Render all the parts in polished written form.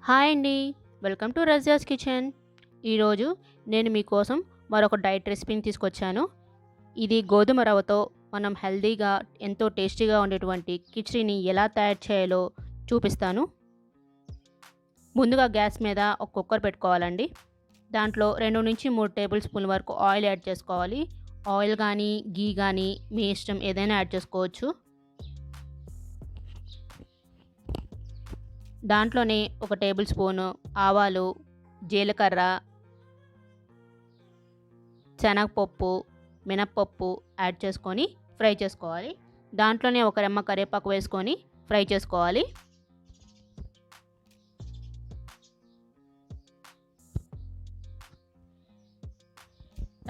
Hi అండి. Welcome to Razia's kitchen. ఈరోజు నేను మీకోసం మరొక డైట్ రెసిపీని తీసుకొచ్చాను. ఇది గోధుమ రవ్వతో మనం హెల్తీగా ఎంతో టేస్టీగా ఉండేటువంటి కిచిడిని ఎలా తయారు చేయాలో చూపిస్తాను. ముందుగా గ్యాస్ మీద ఒక కుక్కర్ పెట్టుకోవాలండి. దాంట్లో 2-3 టేబుల్ స్పూన్ల వరకు ఆయిల్ యాడ్ చేసుకోవాలి. ఆయిల్ కానీ గీ కానీ మీ ఇష్టం ఏదైనా యాడ్ చేసుకోవచ్చు. దాంట్లోనే ఒక టేబుల్ స్పూను ఆవాలు, జీలకర్ర, శనగపప్పు, మినప్పప్పు యాడ్ చేసుకొని ఫ్రై చేసుకోవాలి. దాంట్లోనే ఒక రెమ్మ కరివేపాకు వేసుకొని ఫ్రై చేసుకోవాలి.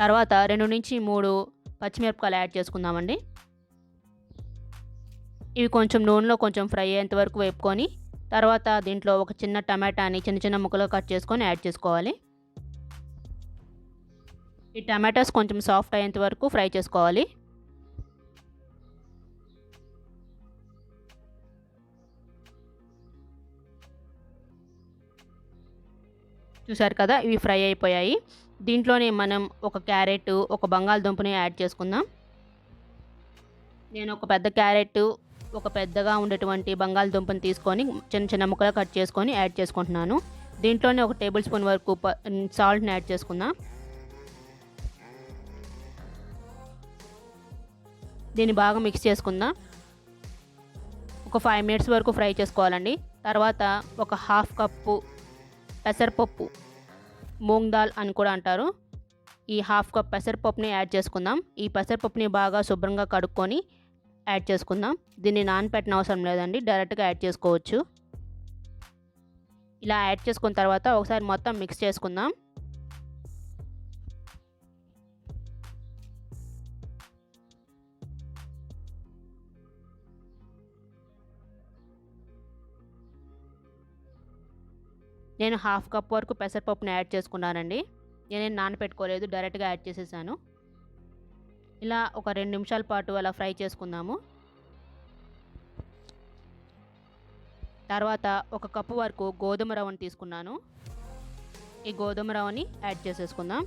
తర్వాత 2-3 పచ్చిమిరపకాయలు యాడ్ చేసుకుందామండి. ఇవి కొంచెం నూనెలో కొంచెం ఫ్రై అయ్యేంత వరకు వేపుకొని తర్వాత దీంట్లో ఒక చిన్న టమాటాని చిన్న చిన్న ముక్కలు కట్ చేసుకొని యాడ్ చేసుకోవాలి. ఈ టమాటాస్ కొంచెం సాఫ్ట్ అయ్యేంత వరకు ఫ్రై చేసుకోవాలి. చూసారు కదా, ఇవి ఫ్రై అయిపోయాయి. దీంట్లోనే మనం ఒక క్యారెట్, ఒక బంగాళదుంపని యాడ్ చేసుకుందాం. నేను ఒక పెద్ద క్యారెట్, ఒక పెద్దగా ఉండేటువంటి బంగాళదుంపని తీసుకొని చిన్న చిన్న ముక్కలు కట్ చేసుకొని యాడ్ చేసుకుంటున్నాను. దీంట్లోనే ఒక టేబుల్ స్పూన్ వరకు సాల్ట్ని యాడ్ చేసుకుందాం. దీన్ని బాగా మిక్స్ చేసుకుందాం. ఒక 5 మినిట్స్ వరకు ఫ్రై చేసుకోవాలండి. తర్వాత ఒక 1/2 కప్పు పెసరపప్పు, మూంగ్ దాల్ అని కూడా అంటారు, ఈ 1/2 కప్ పెసరపప్పుని యాడ్ చేసుకుందాం. ఈ పెసరపప్పుని బాగా శుభ్రంగా కడుక్కొని యాడ్ చేసుకుందాం. దీన్ని నానపెట్టిన అవసరం లేదండి, డైరెక్ట్గా యాడ్ చేసుకోవచ్చు. ఇలా యాడ్ చేసుకున్న తర్వాత ఒకసారి మొత్తం మిక్స్ చేసుకుందాం. నేను 1/2 కప్ వరకు పెసరపప్పుని యాడ్ చేసుకున్నానండి. నేనేం నానపెట్టుకోలేదు, డైరెక్ట్గా యాడ్ చేసేసాను. ఇలా ఒక 2 నిమిషాల పాటు అలా ఫ్రై చేసుకుందాము. తర్వాత ఒక కప్పు వరకు గోధుమ రవ్వని తీసుకున్నాను. ఈ గోధుమ రవ్వని యాడ్ చేసేసుకుందాం.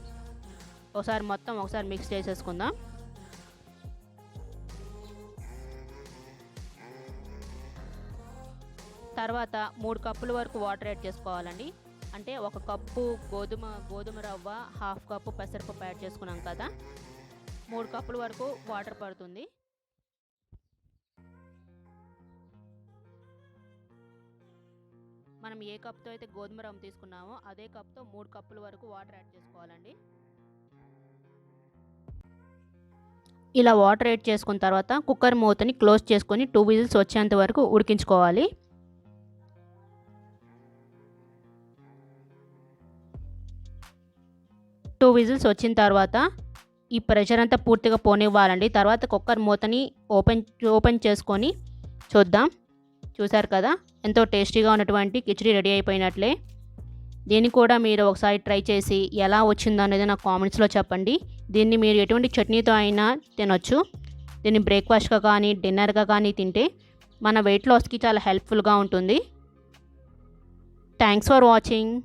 ఒకసారి మిక్స్ చేసేసుకుందాం. తర్వాత 3 కప్పుల వరకు వాటర్ యాడ్ చేసుకోవాలండి. అంటే ఒక కప్పు గోధుమ రవ్వ, 1/2 కప్పు పెసరపప్పు యాడ్ చేసుకున్నాం కదా, 3 కప్పుల వరకు వాటర్ పడుతుంది. మనం ఏ కప్తో అయితే గోధుమ రవ్వ తీసుకున్నామో అదే కప్తో 3 కప్పుల వరకు వాటర్ యాడ్ చేసుకోవాలండి. ఇలా వాటర్ యాడ్ చేసుకున్న తర్వాత కుక్కర్ మూతని క్లోజ్ చేసుకొని 2 విజిల్స్ వచ్చేంత వరకు ఉడికించుకోవాలి. టూ విజిల్స్ వచ్చిన తర్వాత ఈ ప్రెషర్ అంతా పూర్తిగా పోనివ్వాలండి. తర్వాత కుక్కర్ మూతని ఓపెన్ చేసుకొని చూద్దాం. చూసారు కదా, ఎంతో టేస్టీగా ఉన్నటువంటి కిచిడి రెడీ అయిపోయినట్లే. దీన్ని కూడా మీరు ఒకసారి ట్రై చేసి ఎలా వచ్చిందో అనేది నాకు కామెంట్స్లో చెప్పండి. దీన్ని మీరు ఎటువంటి చట్నీతో అయినా తినొచ్చు. దీన్ని బ్రేక్ఫాస్ట్గా కానీ డిన్నర్గా కానీ తింటే మన వెయిట్ లాస్కి చాలా హెల్ప్ఫుల్గా ఉంటుంది. Thanks for watching.